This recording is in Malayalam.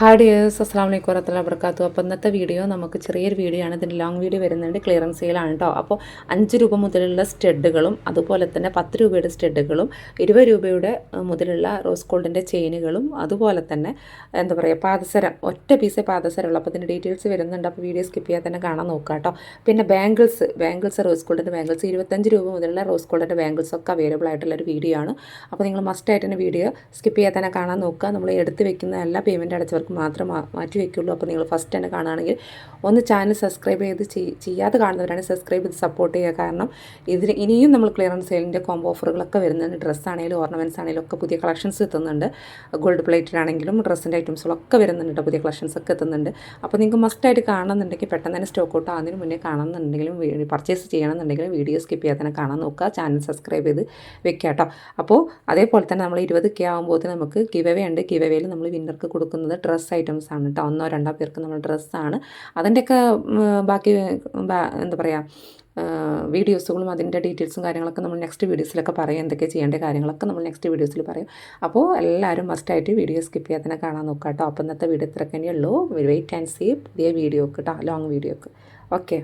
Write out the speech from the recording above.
ഹായ് ഡിയേഴ്സ്, അസ്സലാമു അലൈക്കും വറഹ്മത്തുള്ളാഹി വബറകാതുഹു. അപ്പോൾ ഇന്നത്തെ വീഡിയോ നമുക്ക് ചെറിയൊരു വീഡിയോ ആണ്. ഇതിൻ്റെ ലോങ് വീഡിയോ വരുന്നുണ്ട്. ക്ലിയറൻസ് സെയിലാണ് കേട്ടോ. അപ്പോൾ 5 രൂപ മുതലുള്ള സ്റ്റഡുകളും അതുപോലെ തന്നെ 10 രൂപയുടെ സ്റ്റഡുകളും 20 രൂപയുടെ മുതലുള്ള റോസ് ഗോൾഡിൻ്റെ ചെയിനുകളും അതുപോലെ തന്നെ എന്താ പറയുക പാദസരം, ഒറ്റ പീസേ പാദസരമുള്ളൂ. അപ്പോൾ ഇതിൻ്റെ ഡീറ്റെയിൽസ് വരുന്നുണ്ട്. അപ്പോൾ വീഡിയോ സ്കിപ്പ് ചെയ്യാതെ തന്നെ കാണാൻ നോക്കുക കേട്ടോ. പിന്നെ ബാംഗിൾസ് റോസ് ഗോൾഡിൻ്റെ ബാംഗിൾസ് 25 രൂപ മുതലുള്ള റോസ് ഗോൾഡിൻ്റെ ബാംഗിൾസ് ഒക്കെ അവൈലബിൾ ആയിട്ടുള്ളൊരു വീഡിയോ ആണ്. അപ്പോൾ നിങ്ങൾ മസ്റ്റായിട്ട് തന്നെ വീഡിയോ സ്കിപ്പ് ചെയ്യാതെ തന്നെ കാണാൻ നോക്കുക. നമ്മൾ എടുത്ത് വെക്കുന്ന എല്ലാ പേയ്മെൻറ്റ് അടച്ചവർക്ക് മാത്രം മാറ്റി വയ്ക്കുള്ളൂ. അപ്പോൾ നിങ്ങൾ ഫസ്റ്റ് തന്നെ കാണുകയാണെങ്കിൽ ഒന്ന് ചാനൽ സബ്സ്ക്രൈബ് ചെയ്ത് ചെയ്യാതെ കാണുന്നവരാണ് സബ്സ്ക്രൈബ് ചെയ്ത് സപ്പോർട്ട് ചെയ്യുക. കാരണം ഇതിന് ഇനിയും നമ്മൾ ക്ലിയറൻസ് സെയിലിൻ്റെ കോംബോ ഓഫറുകളൊക്കെ വരുന്നുണ്ട്. ഡ്രസ്സാണെങ്കിലും ഓർണമെൻറ്റ്സ് ആണെങ്കിലും ഒക്കെ പുതിയ കളക്ഷൻസ് എത്തുന്നുണ്ട്. ഗോൾഡ് പ്ലേറ്റഡ് ആണെങ്കിലും ഡ്രസ്സിൻ്റെ ഐറ്റംസുകളൊക്കെ വരുന്നുണ്ട്. പുതിയ കളക്ഷൻസ് ഒക്കെ എത്തുന്നുണ്ട്. അപ്പോൾ നിങ്ങൾക്ക് മസ്റ്റായിട്ട് കാണണമെന്നുണ്ടെങ്കിൽ പെട്ടെന്ന് തന്നെ സ്റ്റോക്ക് ഔട്ട് ആകുന്നതിന് മുന്നേ കാണണമെന്നുണ്ടെങ്കിലും പർച്ചേസ് ചെയ്യണമെന്നുണ്ടെങ്കിലും വീഡിയോ സ്കിപ്പ് ചെയ്യാതെ തന്നെ കാണാൻ നോക്കുക. ചാനൽ സബ്സ്ക്രൈബ് ചെയ്ത് വെക്കുക കേട്ടോ. അപ്പോൾ അതേപോലെ തന്നെ നമ്മൾ 20K ആകുമ്പോൾ നമുക്ക് ഗിവ് അവേ ഉണ്ട്. ഗിവ് അവേയിൽ നമ്മൾ വിന്നർക്ക് കൊടുക്കുന്നത് ഡ്രസ്സ് ഐറ്റംസ് ആണ് കേട്ടോ. 1-2 പേർക്ക് നമ്മൾ ഡ്രസ്സാണ്. അതിൻ്റെയൊക്കെ ബാക്കി എന്താ പറയുക വീഡിയോസുകളും അതിൻ്റെ ഡീറ്റെയിൽസും കാര്യങ്ങളൊക്കെ നമ്മൾ നെക്സ്റ്റ് വീഡിയോസിലൊക്കെ പറയും. എന്തൊക്കെ ചെയ്യേണ്ട കാര്യങ്ങളൊക്കെ നമ്മൾ നെക്സ്റ്റ് വീഡിയോസിൽ പറയും. അപ്പോൾ എല്ലാവരും മസ്റ്റായിട്ട് വീഡിയോ സ്കിപ്പ് ചെയ്യാതെ തന്നെ കാണാൻ നോക്കുക കേട്ടോ. അപ്പോൾ ഇന്നത്തെ വീഡിയോ ഇത്രയൊക്കെ ഉള്ളൂ. വെയിറ്റ് ആൻഡ് സീ പുതിയ വീഡിയോക്ക് കേട്ടോ, ലോങ് വീഡിയോക്ക്. ഓക്കെ.